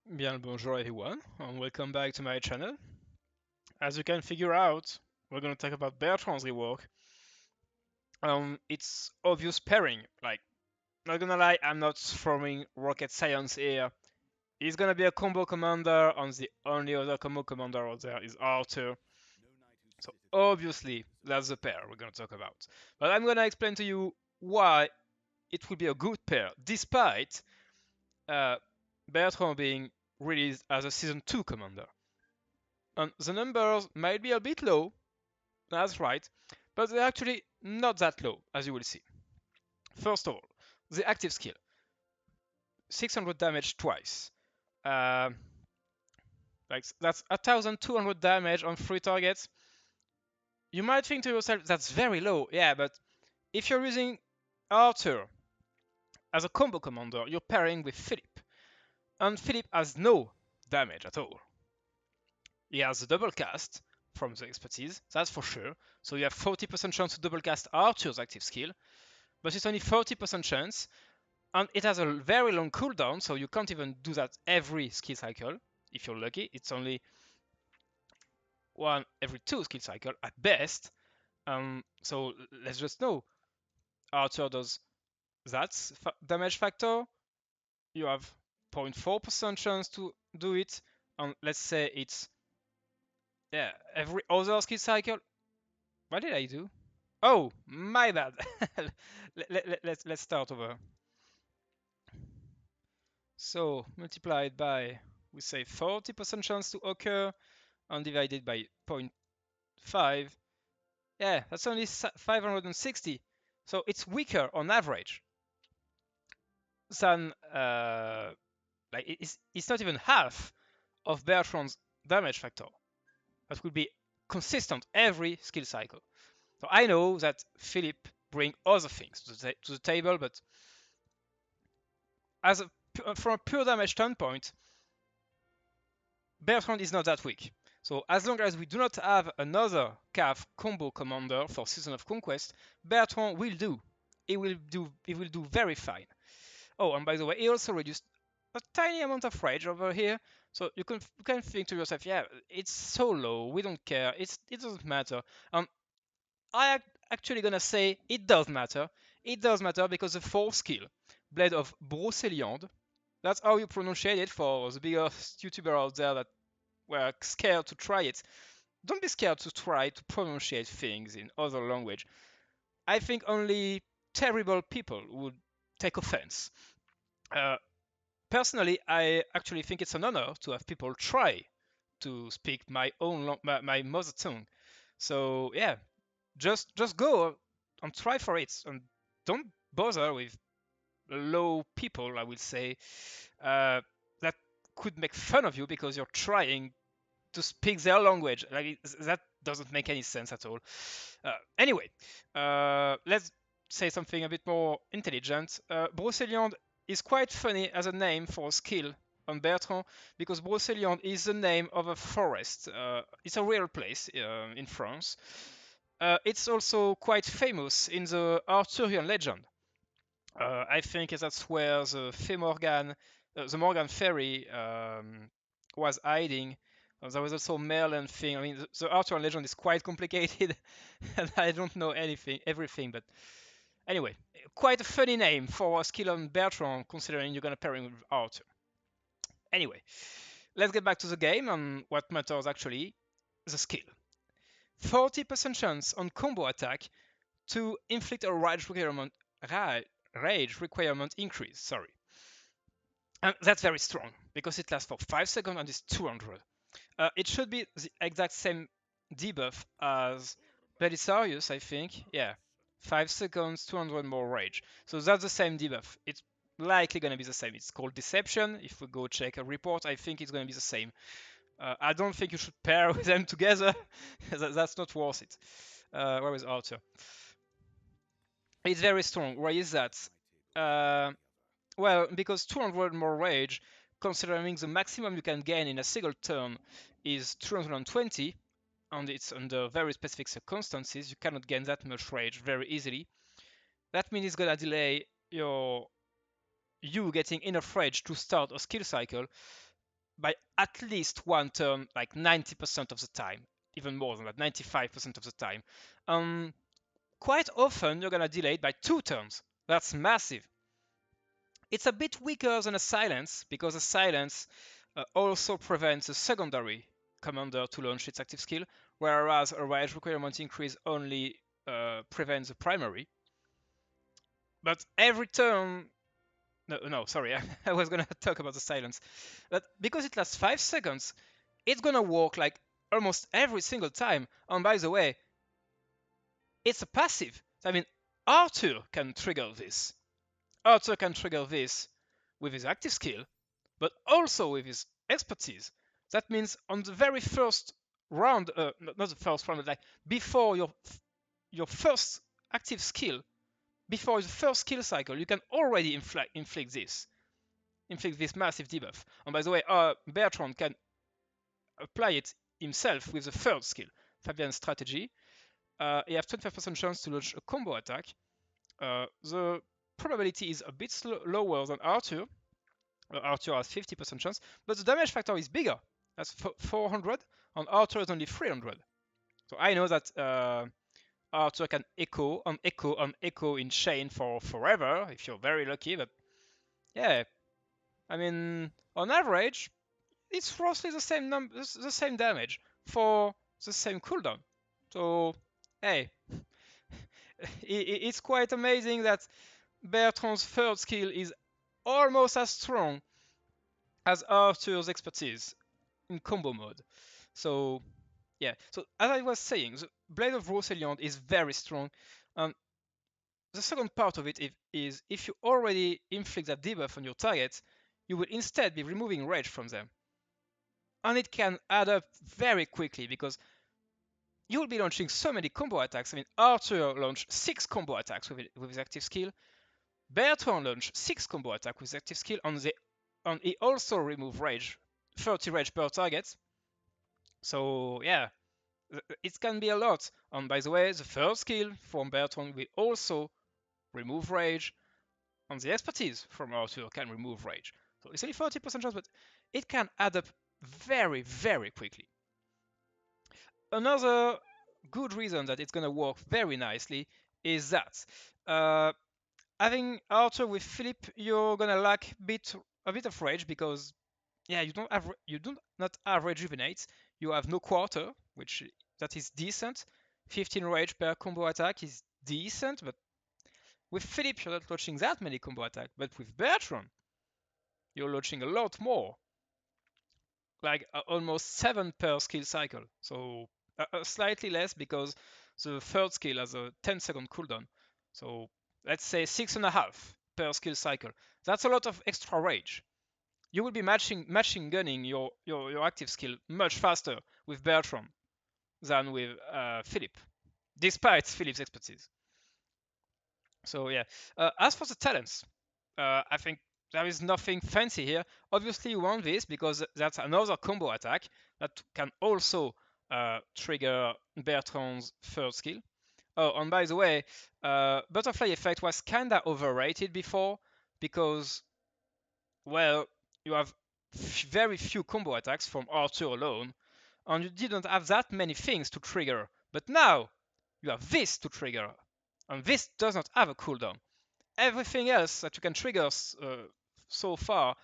Bien le bonjour everyone, and welcome back to my channel. As you can figure out, we're gonna talk about Bertrand's rework. It's obvious pairing. Like, not gonna lie, I'm not throwing rocket science here. He's gonna be a combo commander, and the only other combo commander out there is Arthur. So obviously, that's the pair we're gonna talk about. But I'm gonna explain to you why it will be a good pair, despite uh, Bertrand being released as a Season 2 commander. And the numbers might be a bit low, that's right, but they're actually not that low, as you will see. First of all, the active skill 600 damage twice. Uh, like that's 1200 damage on 3 targets. You might think to yourself, that's very low. Yeah, but if you're using Arthur as a combo commander, you're pairing with Philip. And Philip has no damage at all. He has a double cast from the expertise, that's for sure. So you have 40% chance to double cast Arthur's active skill, but it's only 40% chance, and it has a very long cooldown, so you can't even do that every skill cycle. If you're lucky, it's only one every 2 skill cycle at best. So let's just know Archer does that damage factor. You have 0.4% chance to do it, and let's say it's every other skill cycle. What did I do? Oh, my bad. Let's start over. So multiplied by, we say 40% chance to occur, and divided by 0.5. Yeah, that's only 560. So it's weaker on average than like it's not even half of Bertrand's damage factor. That would be consistent every skill cycle. So I know that Philip bring other things to the table, but from a pure damage standpoint, Bertrand is not that weak. So as long as we do not have another CAF combo commander for Season of Conquest, Bertrand will do. He will do very fine. Oh, and by the way, he also reduced a tiny amount of rage over here. So you can think to yourself, yeah, it's so low, we don't care, it doesn't matter. And actually gonna say it does matter. It does matter because the fourth skill, Blade of Brocéliande, that's how you pronunciate it for the biggest YouTuber out there that were scared to try it. Don't be scared to try to pronunciate things in other language. I think only terrible people would take offense. Uh, Personally, I actually think it's an honor to have people try to speak my own my mother tongue. So yeah, just go and try for it, and don't bother with low people. I will say that could make fun of you because you're trying to speak their language. Like that doesn't make any sense at all. Anyway, let's say something a bit more intelligent. Brocéliande is quite funny as a name for a skill on Bertrand because Brocéliande is the name of a forest. It's a real place in France. It's also quite famous in the Arthurian legend. I think that's where the Morgan Ferry was hiding. There was also Merlin thing. I mean, the Arthurian legend is quite complicated, and I don't know everything. But anyway, quite a funny name for a skill on Bertrand, considering you're gonna pair him with Arthur. Anyway, let's get back to the game and what matters actually: the skill. 40% chance on combo attack to inflict a rage requirement increase. Sorry. And that's very strong because it lasts for 5 seconds and is 200. It should be the exact same debuff as Belisarius, I think. Yeah, 5 seconds, 200 more rage. So that's the same debuff. It's likely going to be the same. It's called Deception. If we go check a report, I think it's going to be the same. I don't think you should pair with them together. That's not worth it. Where is Arthur? It's very strong. Why is that? Well, because 200 more rage, considering the maximum you can gain in a single turn is 220, and it's under very specific circumstances, you cannot gain that much rage very easily. That means it's gonna delay you getting enough rage to start a skill cycle. by at least one turn, like 90% of the time, even more than that, 95% of the time. Quite often you're gonna delay it by 2 turns. That's massive. It's a bit weaker than a silence because a silence also prevents a secondary commander to launch its active skill, whereas a rage requirement increase only prevents the primary. But every turn, no, sorry, I was gonna talk about the silence. But because it lasts 5 seconds, it's gonna work like almost every single time. And by the way, it's a passive. I mean, Arthur can trigger this. Arthur can trigger this with his active skill, but also with his expertise. That means on the very first round, not the first round, but like before your first active skill, before the first skill cycle, you can already inflict this massive debuff. And by the way, Bertrand can apply it himself with the third skill, Fabian's strategy. He has 25% chance to launch a combo attack. The probability is a bit lower than Arthur. Arthur has 50% chance, but the damage factor is bigger. That's 400, and Arthur is only 300. So I know that Arthur can echo and echo and echo in chain for forever if you're very lucky. But yeah, I mean, on average, it's roughly the same the same damage for the same cooldown. So hey, it's quite amazing that Bertrand's third skill is almost as strong as Arthur's expertise in combo mode. So yeah, so as I was saying, the Blade of Rosalind is very strong. And the second part of it is if you already inflict that debuff on your targets, you will instead be removing rage from them. And it can add up very quickly because you will be launching so many combo attacks. I mean, Arthur launched 6 combo attacks with his active skill. Bertrand launched 6 combo attacks with his active skill, and he also removed rage, 30 rage per target. So yeah, it can be a lot. And by the way, the first skill from Bertrand will also remove rage, and the expertise from Arthur can remove rage. So it's only 40% chance, but it can add up very, very quickly. Another good reason that it's going to work very nicely is that having Arthur with Philip, you're going to lack a bit of rage because yeah, you do not have rejuvenate. You have no quarter, which that is decent. 15 rage per combo attack is decent, but with Philip you're not launching that many combo attacks. But with Bertrand, you're launching a lot more, like almost 7 per skill cycle. So slightly less because the third skill has a 10-second cooldown. So let's say 6.5 per skill cycle. That's a lot of extra rage. You will be machine gunning your active skill much faster with Bertrand than with Philip, despite Philip's expertise. So yeah, as for the talents, I think there is nothing fancy here. Obviously, you want this because that's another combo attack that can also trigger Bertrand's third skill. Oh, and by the way, Butterfly Effect was kinda overrated before because, well, you have very few combo attacks from Arthur alone, and you didn't have that many things to trigger. But now you have this to trigger, and this does not have a cooldown. Everything else that you can trigger so far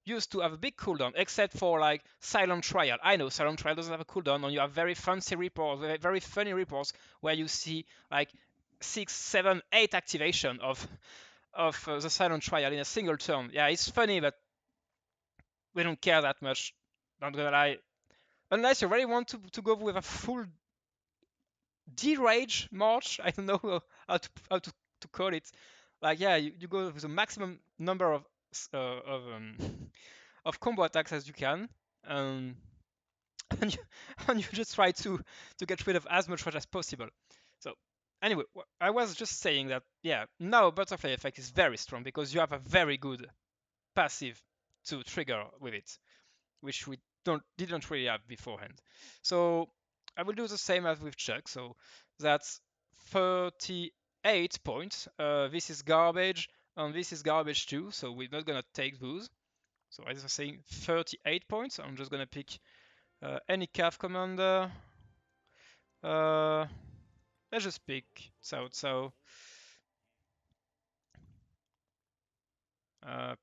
used to have a big cooldown, except for like Silent Trial. I know Silent Trial doesn't have a cooldown, and you have very fancy reports, very funny reports where you see like 6, 7, 8 activation of the Silent Trial in a single turn. Yeah, it's funny, but we don't care that much. Not gonna lie. Unless you really want to go with a full D-Rage March, I don't know how to call it. Like, yeah, you go with the maximum number uh, of um, of combo attacks as you can, um, and you just try to get rid of as much rage as possible. So anyway, I was just saying that yeah, now Butterfly Effect is very strong because you have a very good passive to trigger with it, which we didn't really have beforehand. So I will do the same as with Chuck. So that's 38 points. This is garbage, and this is garbage too. So we're not gonna take those. So as I was saying, 38 points. I'm just gonna pick any cav commander. Let's just pick Cao Cao.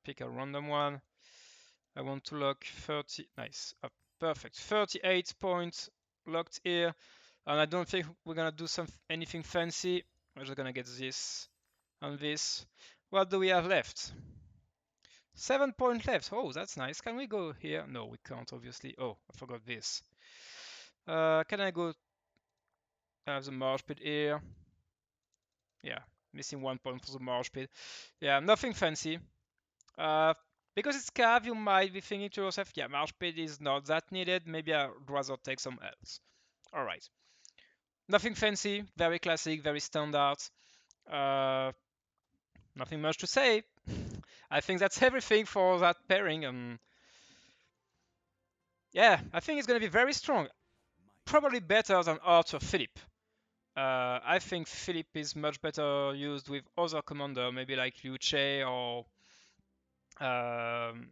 Pick a random one. I want to lock 30. Nice. Perfect. 38 points locked here. And I don't think we're gonna do anything fancy. We're just gonna get this and this. What do we have left? 7 points left. Oh, that's nice. Can we go here? No, we can't, obviously. Oh, I forgot this. Can I go? I have the marsh pit here. Yeah, missing 1 point for the marsh pit. Yeah, nothing fancy. Because it's cav, you might be thinking to yourself, yeah, marsh pit is not that needed. Maybe I'd rather take some else. All right. Nothing fancy, very classic, very standard. Nothing much to say. I think that's everything for that pairing. Yeah, I think it's going to be very strong. Probably better than Arthur Philip. I think Philip is much better used with other commander, maybe like Liu Che or um,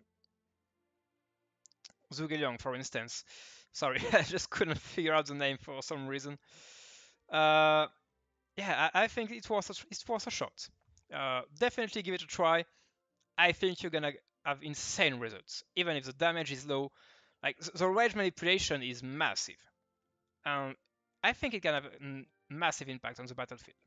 Zhuge Liang, for instance. Sorry, I just couldn't figure out the name for some reason. Yeah, I think it's worth a shot. Definitely give it a try. I think you're gonna have insane results, even if the damage is low. Like the rage manipulation is massive, and I think it can have a massive impact on the battlefield.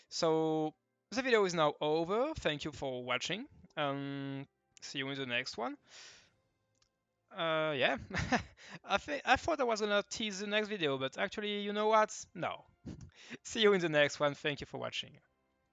So the video is now over. Thank you for watching. See you in the next one. Yeah, I thought I was gonna tease the next video, but actually, you know what? No. See you in the next one. Thank you for watching.